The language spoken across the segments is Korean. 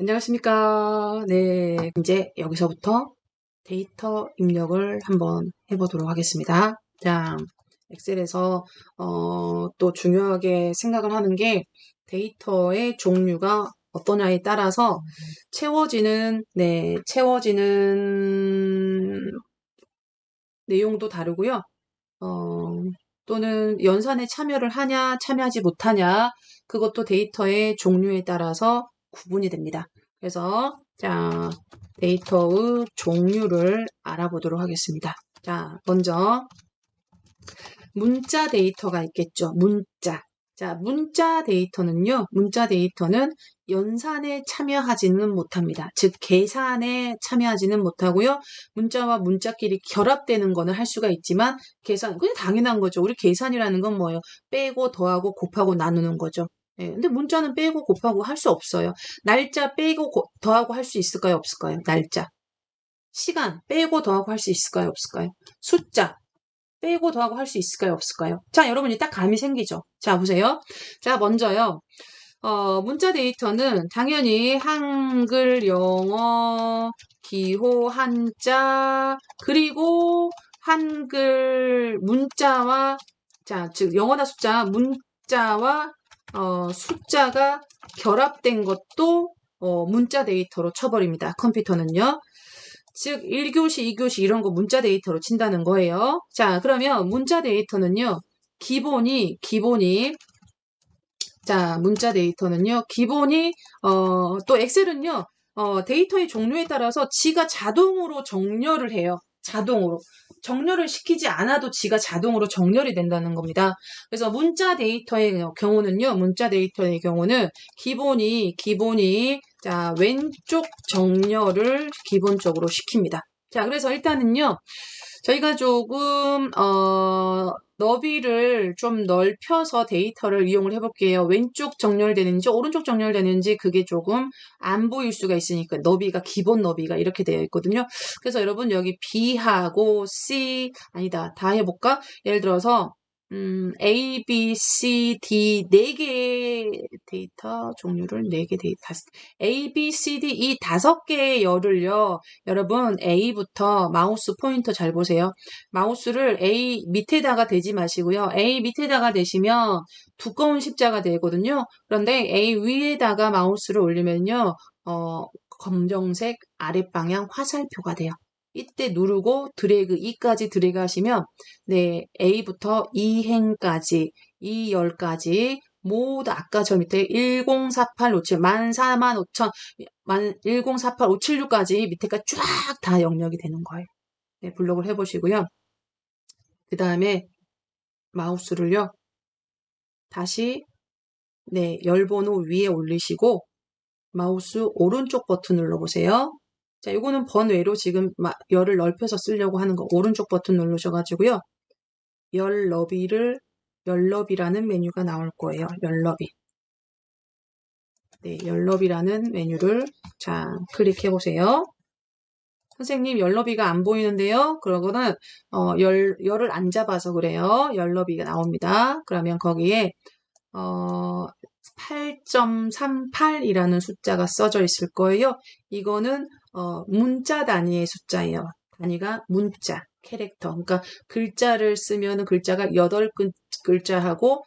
안녕하십니까. 네, 이제 여기서부터 데이터 입력을 한번 해보도록 하겠습니다. 자, 엑셀에서 또 중요하게 생각을 하는 게 데이터의 종류가 어떠냐에 따라서 채워지는 내용도 다르고요. 또는 연산에 참여를 하냐, 참여하지 못하냐, 그것도 데이터의 종류에 따라서 구분이 됩니다. 그래서, 자, 데이터의 종류를 알아보도록 하겠습니다. 자, 먼저, 문자 데이터가 있겠죠. 문자. 자, 문자 데이터는 연산에 참여하지는 못합니다. 즉, 계산에 참여하지는 못하고요. 문자와 문자끼리 결합되는 거는 할 수가 있지만, 그냥 당연한 거죠. 우리 계산이라는 건 뭐예요? 빼고, 더하고, 곱하고, 나누는 거죠. 예, 근데 문자는 빼고, 곱하고 할 수 없어요. 날짜 빼고, 더하고 할 수 있을까요? 없을까요? 날짜. 시간 빼고, 더하고 할 수 있을까요? 없을까요? 숫자. 빼고 더하고 할 수 있을까요? 없을까요? 자, 여러분이 딱 감이 생기죠? 자, 보세요. 자, 먼저요. 문자 데이터는 당연히 한글, 영어, 기호, 한자, 그리고 한글 문자와, 자, 즉, 영어나 숫자, 문자와, 숫자가 결합된 것도, 문자 데이터로 쳐버립니다. 컴퓨터는요. 즉 1교시, 2교시 이런 거 문자 데이터로 친다는 거예요. 자, 그러면 문자 데이터는요. 기본이 문자 데이터는요. 또 엑셀은요. 데이터의 종류에 따라서 지가 자동으로 정렬을 해요. 자동으로. 정렬을 시키지 않아도 지가 자동으로 정렬이 된다는 겁니다. 그래서 문자 데이터의 경우는 기본이 자, 왼쪽 정렬을 기본적으로 시킵니다. 자, 그래서 일단은요. 저희가 조금 너비를 좀 넓혀서 데이터를 이용을 해볼게요. 왼쪽 정렬되는지 오른쪽 정렬되는지 그게 조금 안 보일 수가 있으니까 기본 너비가 이렇게 되어 있거든요. 그래서 여러분 여기 B하고 C 다 해볼까? 예를 들어서 A, B, C, D 4개의 데이터 종류를 4개 A, B, C, D 이 5개의 열을요. 여러분 A부터 마우스 포인터 잘 보세요. 마우스를 A 밑에다가 대지 마시고요. A 밑에다가 대시면 두꺼운 십자가 되거든요. 그런데 A 위에다가 마우스를 올리면요. 검정색 아랫방향 화살표가 돼요. 이때 누르고 드래그, E까지 드래그 하시면, 네, A부터 E행까지, E10까지, 모두 아까 저 밑에 1048557, 145,000, 1048576까지 밑에까지 쫙 다 영역이 되는 거예요. 네, 블록을 해보시고요. 그 다음에 마우스를요, 다시, 네, 열번호 위에 올리시고, 마우스 오른쪽 버튼 눌러보세요. 자, 이거는 번외로 지금 열을 넓혀서 쓰려고 하는 거 오른쪽 버튼 누르셔가지고요. 열너비라는 메뉴가 나올 거예요. 열너비. 네, 열너비라는 메뉴를 자, 클릭해 보세요. 선생님, 열너비가 안 보이는데요. 그러고는 열을 안 잡아서 그래요. 열너비가 나옵니다. 그러면 거기에 8.38이라는 숫자가 써져 있을 거예요. 이거는 문자 단위의 숫자예요. 단위가 문자, 캐릭터. 그러니까 글자를 쓰면 글자가 8글자하고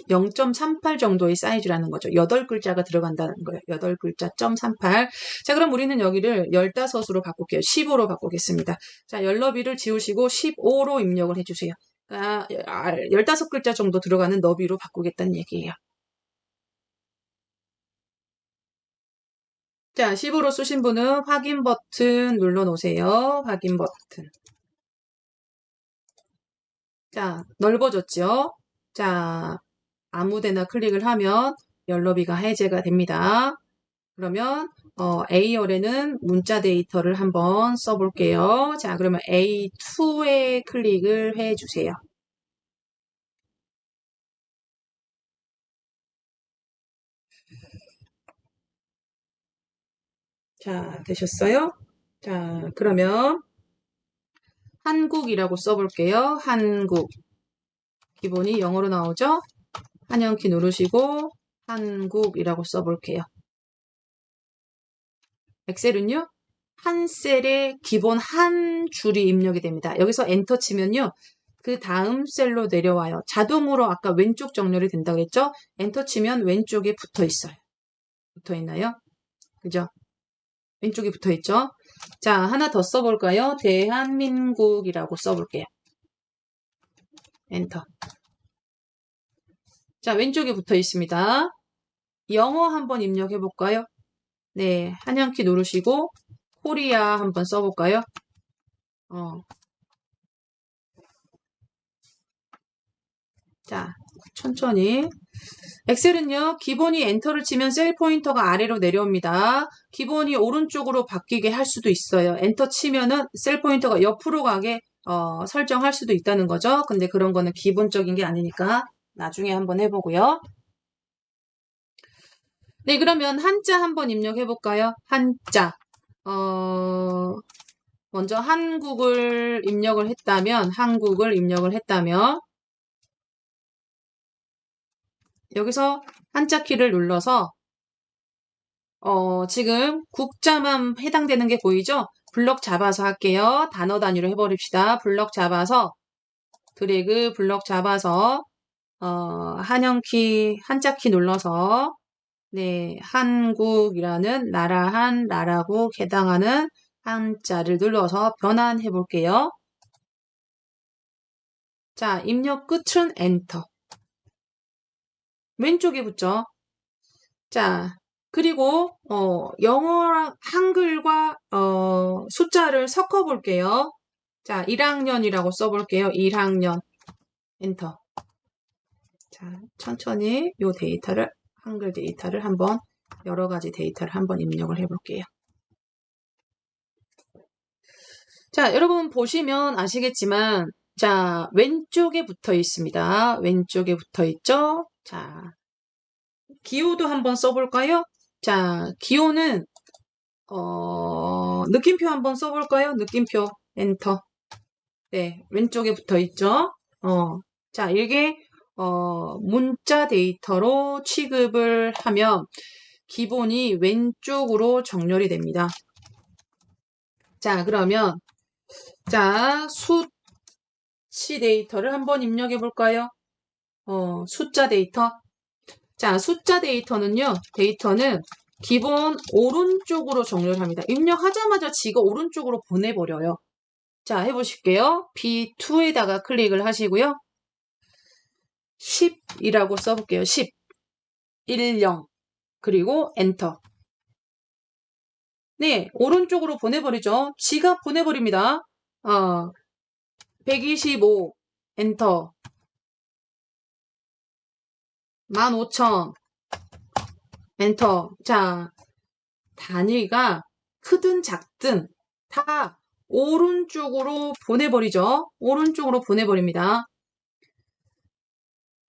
0.38 정도의 사이즈라는 거죠. 8글자가 들어간다는 거예요. 8글자 0.38. 자, 그럼 우리는 여기를 15으로 바꿀게요. 15로 바꾸겠습니다. 자, 열너비를 지우시고 15로 입력을 해주세요. 15글자 정도 들어가는 너비로 바꾸겠다는 얘기예요. 자, 15로 쓰신 분은 확인 버튼 눌러놓으세요. 확인 버튼. 자, 넓어졌죠? 자, 아무데나 클릭을 하면 열너비가 해제가 됩니다. 그러면 A열에는 문자 데이터를 한번 써볼게요. 자, 그러면 A2에 클릭을 해주세요. 자, 되셨어요? 자, 그러면 한국이라고 써볼게요. 한국. 기본이 영어로 나오죠? 한영키 누르시고 한국이라고 써볼게요. 엑셀은요, 한 셀에 기본 한 줄이 입력이 됩니다. 여기서 엔터 치면요, 그 다음 셀로 내려와요. 자동으로 아까 왼쪽 정렬이 된다고 그랬죠? 엔터 치면 왼쪽에 붙어 있어요. 붙어 있나요? 그죠? 왼쪽에 붙어 있죠? 자, 하나 더 써볼까요? 대한민국이라고 써볼게요. 엔터. 자, 왼쪽에 붙어 있습니다. 영어 한번 입력해 볼까요? 네, 한양키 누르시고 코리아 한번 써볼까요? 자, 천천히. 엑셀은요, 기본이 엔터를 치면 셀 포인터가 아래로 내려옵니다. 기본이 오른쪽으로 바뀌게 할 수도 있어요. 엔터 치면은 셀 포인터가 옆으로 가게 설정할 수도 있다는 거죠. 근데 그런 거는 기본적인 게 아니니까 나중에 한번 해보고요. 네, 그러면 한자 한번 입력해 볼까요? 한자. 먼저 한국을 입력을 했다면 여기서 한자 키를 눌러서 지금 국자만 해당되는 게 보이죠? 블럭 잡아서 할게요. 단어 단위로 해버립시다. 블럭 잡아서 드래그 블럭 잡아서 한영키 한자 키 눌러서 네, 한국이라는 나라고 해당하는 한자를 눌러서 변환해 볼게요. 자, 입력 끝은 엔터. 왼쪽에 붙죠. 자, 그리고 영어랑 한글과 숫자를 섞어 볼게요. 자, 1학년이라고 써볼게요. 1학년 엔터. 자, 천천히 요 데이터를 한글 데이터를 한번 여러 가지 데이터를 한번 입력을 해볼게요. 자, 여러분 보시면 아시겠지만 자, 왼쪽에 붙어 있습니다. 왼쪽에 붙어 있죠? 자, 기호도 한번 써볼까요? 자, 기호는 느낌표 한번 써볼까요? 느낌표 엔터. 네, 왼쪽에 붙어 있죠? 자, 이게 문자 데이터로 취급을 하면 기본이 왼쪽으로 정렬이 됩니다. 자, 그러면 자, 수치 데이터를 한번 입력해 볼까요? 숫자 데이터. 자, 숫자 데이터는 기본 오른쪽으로 정렬을 합니다. 입력하자마자 지가 오른쪽으로 보내버려요. 자, 해보실게요. B2에다가 클릭을 하시고요. 10이라고 써볼게요. 10, 10, 그리고 엔터. 네, 오른쪽으로 보내버리죠. 지가 보내버립니다. 125, 엔터. 15,000, 엔터. 자, 단위가 크든 작든 다 오른쪽으로 보내버리죠. 오른쪽으로 보내버립니다.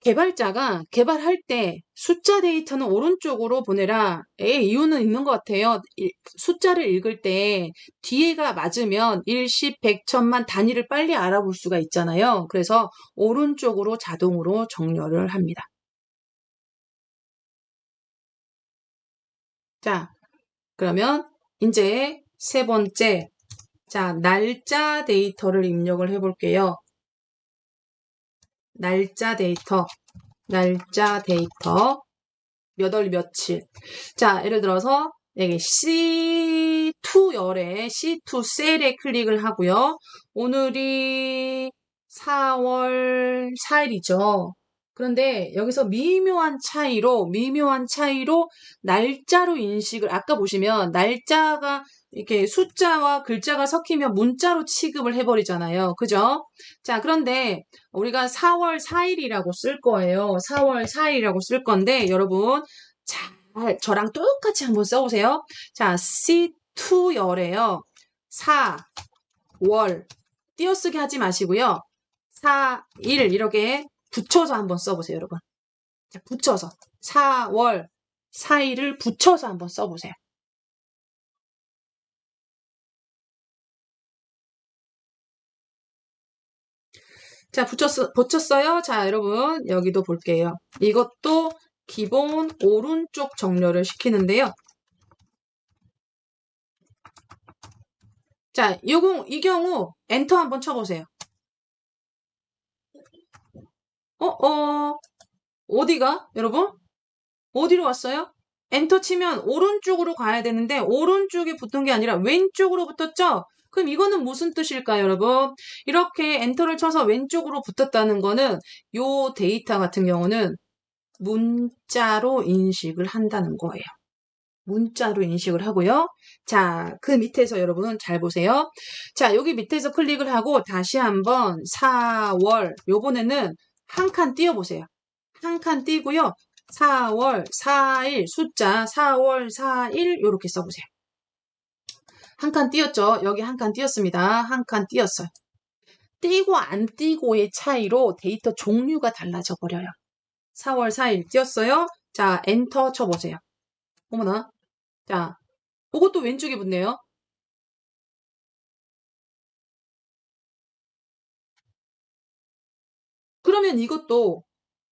개발자가 개발할 때 숫자 데이터는 오른쪽으로 보내라. 이유는 있는 것 같아요. 숫자를 읽을 때 뒤에가 맞으면 일십, 백, 천만 단위를 빨리 알아볼 수가 있잖아요. 그래서 오른쪽으로 자동으로 정렬을 합니다. 자, 그러면 이제 세 번째, 자, 날짜 데이터를 입력을 해볼게요. 날짜 데이터. 몇 월 며칠. 자, 예를 들어서 여기 C2 셀에 클릭을 하고요. 오늘이 4월 4일이죠. 그런데 여기서 미묘한 차이로 날짜로 인식을 아까 보시면 날짜가 이렇게 숫자와 글자가 섞이면 문자로 취급을 해버리잖아요. 그죠? 자, 그런데 우리가 4월 4일이라고 쓸 거예요. 4월 4일이라고 쓸 건데 여러분 잘 저랑 똑같이 한번 써보세요. 자, C2열에요. 4월 띄어쓰기 하지 마시고요. 4일 이렇게 붙여서 한번 써보세요, 여러분. 자, 붙여서 4월 4일을 붙여서 한번 써보세요. 자, 붙였어요? 자, 여러분, 여기도 볼게요. 이것도 기본 오른쪽 정렬을 시키는데요. 자, 이 경우 엔터 한번 쳐보세요. 어디가? 여러분? 어디로 왔어요? 엔터 치면 오른쪽으로 가야 되는데 오른쪽에 붙은 게 아니라 왼쪽으로 붙었죠? 그럼 이거는 무슨 뜻일까요, 여러분? 이렇게 엔터를 쳐서 왼쪽으로 붙었다는 거는 요 데이터 같은 경우는 문자로 인식을 한다는 거예요. 문자로 인식을 하고요. 자, 그 밑에서 여러분은 잘 보세요. 자, 여기 밑에서 클릭을 하고 다시 한번 4월 요번에는 한 칸 띄워보세요. 한 칸 띄고요. 4월 4일 숫자 4월 4일 요렇게 써보세요. 한 칸 띄었죠? 여기 한 칸 띄었습니다. 한 칸 띄었어요. 띄고 안 띄고의 차이로 데이터 종류가 달라져 버려요. 4월 4일 띄었어요. 자, 엔터 쳐보세요. 어머나. 자, 이것도 왼쪽에 붙네요. 그러면 이것도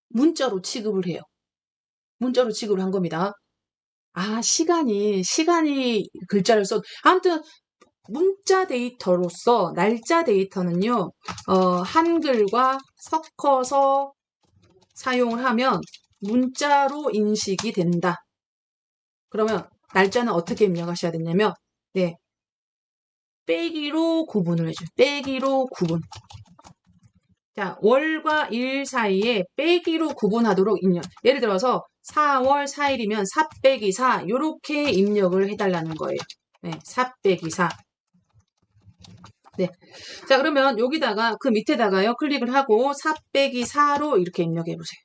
문자로 취급을 해요. 문자로 취급을 한 겁니다. 아, 시간이 글자를 아무튼 문자 데이터로서 날짜 데이터는요, 한글과 섞어서 사용을 하면 문자로 인식이 된다. 그러면 날짜는 어떻게 입력하셔야 되냐면, 네, 빼기로 구분을 해줘요. 빼기로 구분. 자, 월과 일 사이에 빼기로 구분하도록 입력. 예를 들어서 4월 4일이면 4 빼기 4 이렇게 입력을 해달라는 거예요. 네, 4 빼기 4. 네. 자, 그러면 여기다가 그 밑에다가요. 클릭을 하고 4 빼기 4로 이렇게 입력해 보세요.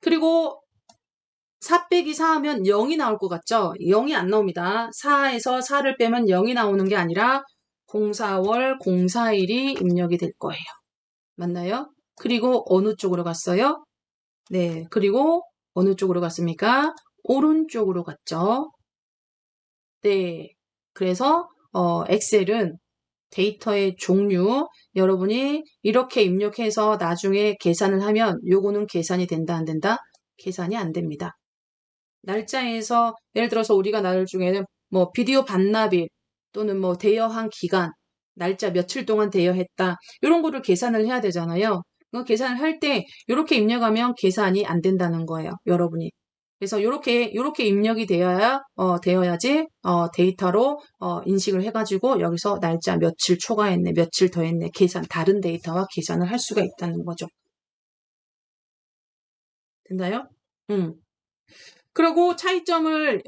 그리고 4 빼기 4 하면 0이 나올 것 같죠? 0이 안 나옵니다. 4에서 4를 빼면 0이 나오는 게 아니라 04월 04일이 입력이 될 거예요. 맞나요? 그리고 어느 쪽으로 갔어요? 네. 그리고 어느 쪽으로 갔습니까? 오른쪽으로 갔죠. 네. 그래서 엑셀은 데이터의 종류 여러분이 이렇게 입력해서 나중에 계산을 하면 요거는 계산이 된다 안 된다? 계산이 안 됩니다. 날짜에서 예를 들어서 우리가 날 중에는 뭐 비디오 반납일 또는 뭐 대여한 기간 날짜 며칠 동안 대여했다 이런 거를 계산을 해야 되잖아요. 그 계산을 할 때 이렇게 입력하면 계산이 안 된다는 거예요, 여러분이. 그래서 이렇게 입력이 되어야지 데이터로 인식을 해가지고 여기서 날짜 며칠 초과했네, 며칠 더했네 다른 데이터와 계산을 할 수가 있다는 거죠. 됐나요? 그리고 차이점을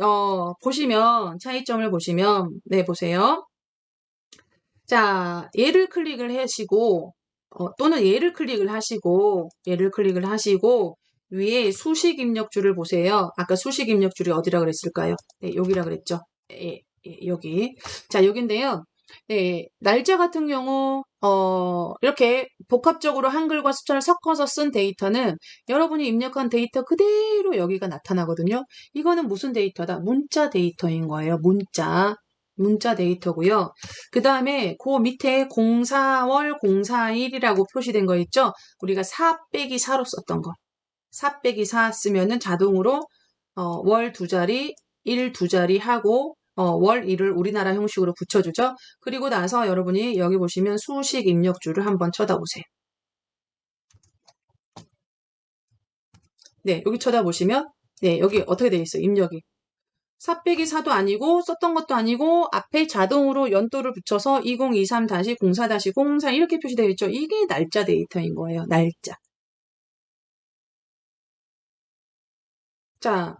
보시면 네 보세요. 자, 얘를 클릭을 하시고 또는 얘를 클릭을 하시고 위에 수식 입력줄을 보세요. 아까 수식 입력줄이 어디라 그랬을까요? 네, 여기라 그랬죠. 여기. 자, 여긴데요. 네, 날짜 같은 경우 이렇게 복합적으로 한글과 숫자를 섞어서 쓴 데이터는 여러분이 입력한 데이터 그대로 여기가 나타나거든요. 이거는 무슨 데이터다? 문자 데이터인 거예요. 문자 데이터고요. 그 다음에 그 밑에 04월 04일이라고 표시된 거 있죠? 우리가 4 빼기 4로 썼던 거. 4 빼기 4 쓰면은 자동으로 월 2자리, 일 2자리 하고 월 1을 우리나라 형식으로 붙여주죠. 그리고 나서 여러분이 여기 보시면 수식 입력줄을 한번 쳐다보세요. 네, 여기 쳐다보시면 네, 여기 어떻게 되어 있어요? 입력이. 4 빼기 4도 아니고 썼던 것도 아니고 앞에 자동으로 연도를 붙여서 2023-04-04 이렇게 표시되어 있죠. 이게 날짜 데이터인 거예요. 날짜. 자,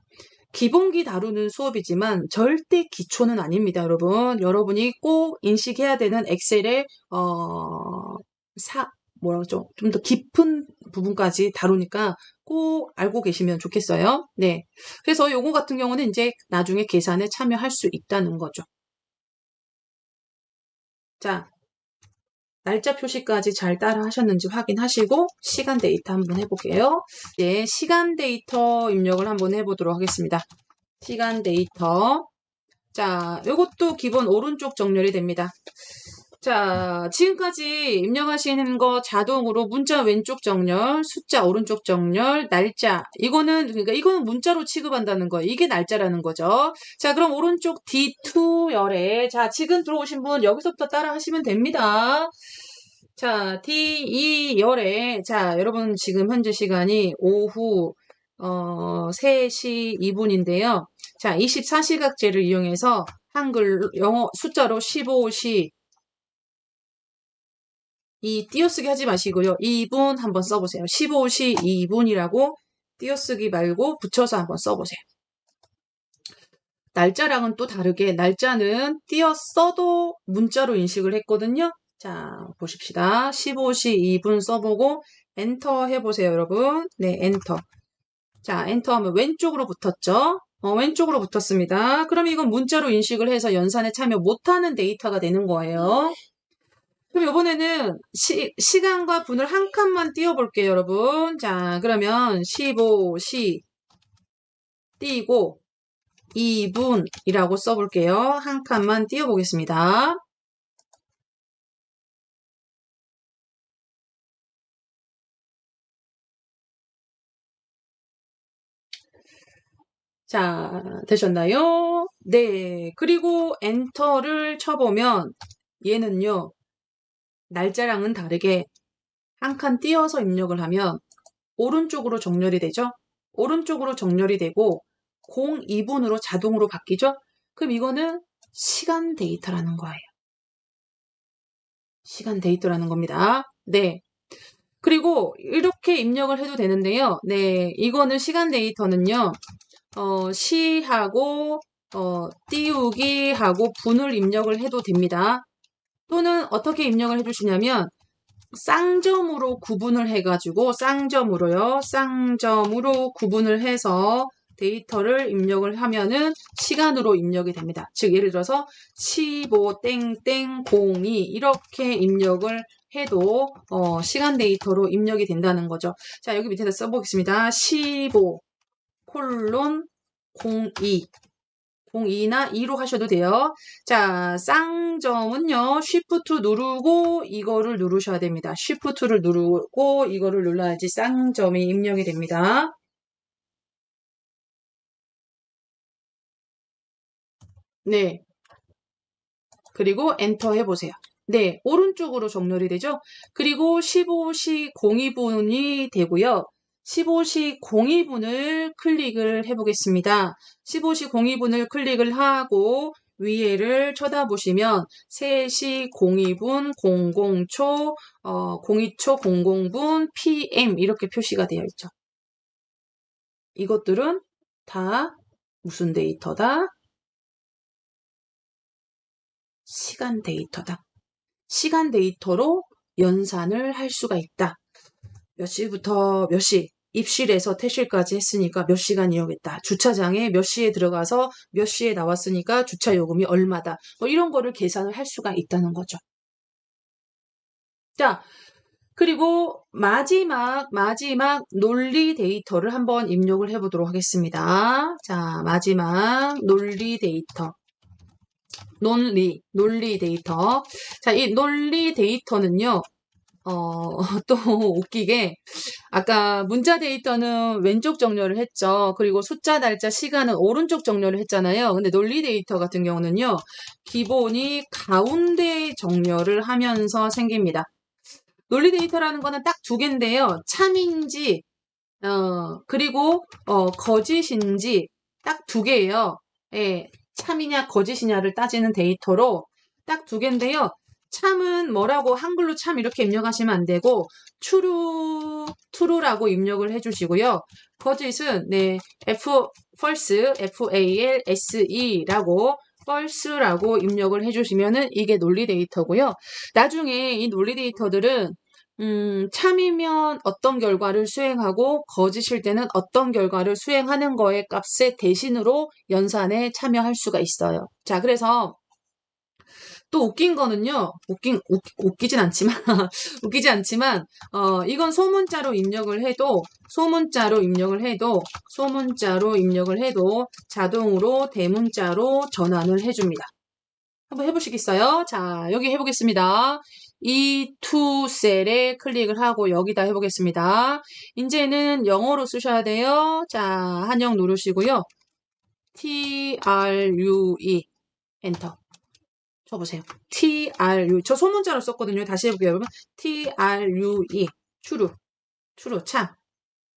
기본기 다루는 수업이지만 절대 기초는 아닙니다, 여러분. 여러분이 꼭 인식해야 되는 엑셀의 좀 더 깊은 부분까지 다루니까 꼭 알고 계시면 좋겠어요. 네. 그래서 요거 같은 경우는 이제 나중에 계산에 참여할 수 있다는 거죠. 자, 날짜 표시까지 잘 따라 하셨는지 확인하시고 시간 데이터 한번 해볼게요. 네, 시간 데이터 입력을 한번 해보도록 하겠습니다. 시간 데이터. 자, 요것도 기본 오른쪽 정렬이 됩니다. 자, 지금까지 입력하시는 거 자동으로 문자 왼쪽 정렬, 숫자 오른쪽 정렬, 날짜. 그러니까 이거는 문자로 취급한다는 거예요. 이게 날짜라는 거죠. 자, 그럼 오른쪽 D2 열에, 자, 지금 들어오신 분 여기서부터 따라 하시면 됩니다. 자, D2 열에, 자, 여러분 지금 현재 시간이 오후, 3시 2분인데요. 자, 24시각제를 이용해서 한글, 영어, 숫자로 15시, 이 띄어쓰기 하지 마시고요. 2분 한번 써보세요. 15시 2분이라고 띄어쓰기 말고 붙여서 한번 써보세요. 날짜랑은 또 다르게 날짜는 띄어 써도 문자로 인식을 했거든요. 자, 보십시다. 15시 2분 써보고 엔터 해보세요, 여러분. 네, 엔터. 자, 엔터 하면 왼쪽으로 붙었죠? 왼쪽으로 붙었습니다. 그럼 이건 문자로 인식을 해서 연산에 참여 못하는 데이터가 되는 거예요. 그럼 이번에는 시간과 분을 한 칸만 띄워볼게요, 여러분. 자, 그러면 15시 띄고 2분이라고 써볼게요. 한 칸만 띄워보겠습니다. 자, 되셨나요? 네. 그리고 엔터를 쳐보면 얘는요, 날짜랑은 다르게 한 칸 띄워서 입력을 하면 오른쪽으로 정렬이 되죠? 오른쪽으로 정렬이 되고 02분으로 자동으로 바뀌죠? 그럼 이거는 시간 데이터라는 거예요. 시간 데이터라는 겁니다. 네. 그리고 이렇게 입력을 해도 되는데요. 네. 이거는 시간 데이터는요. 시하고 띄우기하고 분을 입력을 해도 됩니다. 또는 어떻게 입력을 해주시냐면 쌍점으로 구분을 해가지고 쌍점으로요. 쌍점으로 구분을 해서 데이터를 입력을 하면은 시간으로 입력이 됩니다. 즉 예를 들어서 15땡땡02 이렇게 입력을 해도 시간 데이터로 입력이 된다는 거죠. 자, 여기 밑에다 써보겠습니다. 15 콜론 02 02나 2로 하셔도 돼요. 자, 쌍점은요, Shift 누르고 이거를 누르셔야 됩니다. Shift를 누르고 이거를 눌러야지 쌍점이 입력이 됩니다. 네. 그리고 엔터 해보세요. 네, 오른쪽으로 정렬이 되죠? 그리고 15시 02분이 되고요. 15시 02분을 클릭을 해보겠습니다. 15시 02분을 클릭을 하고 위에를 쳐다보시면 3시 02분 00초, 02초 00분 PM 이렇게 표시가 되어 있죠. 이것들은 다 무슨 데이터다? 시간 데이터다. 시간 데이터로 연산을 할 수가 있다. 몇 시부터 몇 시, 입실에서 퇴실까지 했으니까 몇 시간 이용했다. 주차장에 몇 시에 들어가서 몇 시에 나왔으니까 주차 요금이 얼마다. 뭐 이런 거를 계산을 할 수가 있다는 거죠. 자, 그리고 마지막 논리 데이터를 한번 입력을 해보도록 하겠습니다. 자, 마지막 논리 데이터. 논리 데이터. 자, 이 논리 데이터는요, 또 웃기게, 아까 문자 데이터는 왼쪽 정렬을 했죠. 그리고 숫자, 날짜, 시간은 오른쪽 정렬을 했잖아요. 근데 논리 데이터 같은 경우는요, 기본이 가운데 정렬을 하면서 생깁니다. 논리 데이터라는 거는 딱 두 개인데요. 참인지, 그리고, 거짓인지 딱 두 개예요. 예, 참이냐 거짓이냐를 따지는 데이터로 딱 두 개인데요. 참은 뭐라고 한글로 참 이렇게 입력하시면 안 되고 true라고 입력을 해주시고요. 거짓은 네, false, false라고 false라고 입력을 해주시면은 이게 논리 데이터고요. 나중에 이 논리 데이터들은 참이면 어떤 결과를 수행하고 거짓일 때는 어떤 결과를 수행하는 거의 값의 대신으로 연산에 참여할 수가 있어요. 자, 그래서 또 웃긴 거는요. 웃기진 않지만 웃기지 않지만 이건 소문자로 입력을 해도 자동으로 대문자로 전환을 해줍니다. 한번 해보시겠어요? 자, 여기 해보겠습니다. 이 to 셀에 클릭을 하고 여기다 해보겠습니다. 이제는 영어로 쓰셔야 돼요. 자, 한영 누르시고요. TRUE 엔터 쳐보세요. TRU 저 소문자로 썼거든요. 다시 해볼게요, 여러분. TRUE true 참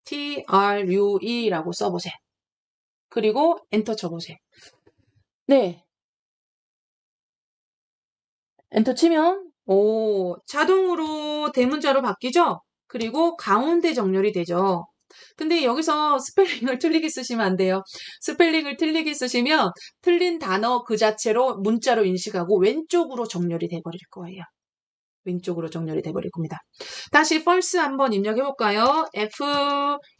TRUE라고 써보세요. 그리고 엔터 쳐보세요. 네, 엔터 치면 자동으로 대문자로 바뀌죠? 그리고 가운데 정렬이 되죠. 근데 여기서 스펠링을 틀리게 쓰시면 안 돼요. 스펠링을 틀리게 쓰시면 틀린 단어 그 자체로 문자로 인식하고 왼쪽으로 정렬이 돼버릴 거예요. 왼쪽으로 정렬이 돼버릴 겁니다. 다시 false 한번 입력해 볼까요?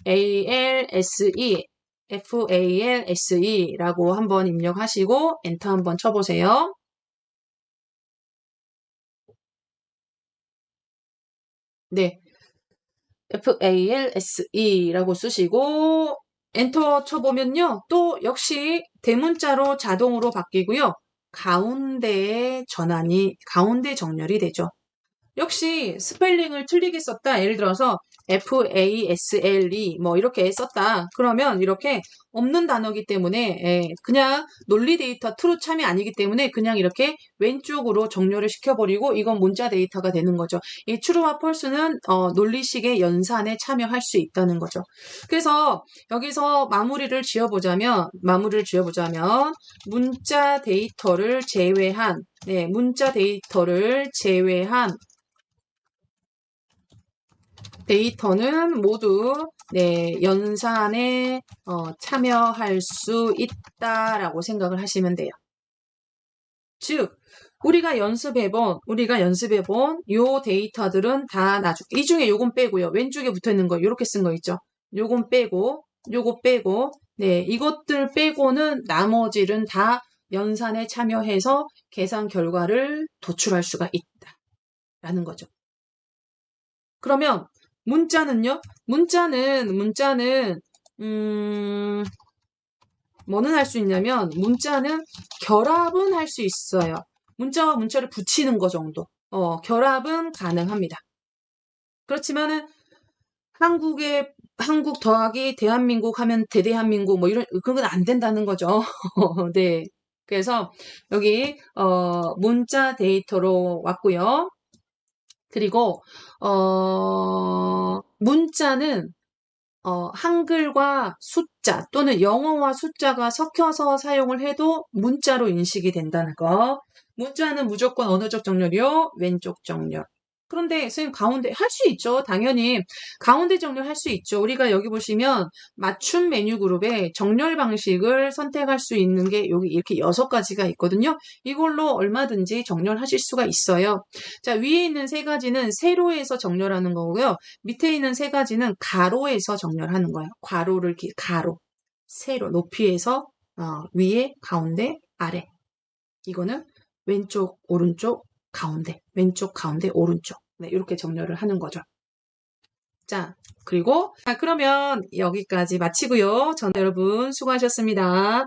FALSE FALSE라고 한번 입력하시고 엔터 한번 쳐보세요. 네, FALSE라고 쓰시고 엔터 쳐보면요. 또 역시 대문자로 자동으로 바뀌고요. 가운데 정렬이 되죠. 역시 스펠링을 틀리게 썼다. 예를 들어서 FASLE 뭐 이렇게 썼다. 그러면 이렇게 없는 단어이기 때문에 그냥 논리 데이터 트루 참이 아니기 때문에 그냥 이렇게 왼쪽으로 정렬을 시켜버리고 이건 문자 데이터가 되는 거죠. 이 true와 false는 논리식의 연산에 참여할 수 있다는 거죠. 그래서 여기서 마무리를 지어보자면 문자 데이터를 제외한 데이터는 모두 연산에 참여할 수 있다라고 생각을 하시면 돼요. 즉 우리가 연습해본 요 데이터들은 다 이 중에 요건 빼고요. 왼쪽에 붙어있는 거 이렇게 쓴 거 있죠. 요건 빼고 요거 빼고 이것들 빼고는 나머지는 다 연산에 참여해서 계산 결과를 도출할 수가 있다라는 거죠. 그러면 문자는요? 문자는 뭐는 할 수 있냐면 문자는 결합은 할 수 있어요. 문자와 문자를 붙이는 거 정도. 결합은 가능합니다. 그렇지만은 한국 더하기 대한민국 하면 대대한민국 뭐 이런 그런 건 안 된다는 거죠. 네. 그래서 여기 문자 데이터로 왔고요. 그리고 문자는 한글과 숫자 또는 영어와 숫자가 섞여서 사용을 해도 문자로 인식이 된다는 거. 문자는 무조건 언어적 정렬이요. 왼쪽 정렬. 그런데 선생님 가운데 할 수 있죠. 당연히 가운데 정렬 할 수 있죠. 우리가 여기 보시면 맞춤 메뉴 그룹에 정렬 방식을 선택할 수 있는 게 여기 이렇게 6가지가 있거든요. 이걸로 얼마든지 정렬하실 수가 있어요. 자, 위에 있는 3가지는 세로에서 정렬하는 거고요. 밑에 있는 3가지는 가로에서 정렬하는 거예요. 가로, 세로, 높이에서 위에, 가운데, 아래. 이거는 왼쪽, 오른쪽, 가운데, 왼쪽, 가운데, 오른쪽. 네, 이렇게 정렬을 하는 거죠. 자, 그리고 그러면 여기까지 마치고요. 여러분 수고하셨습니다.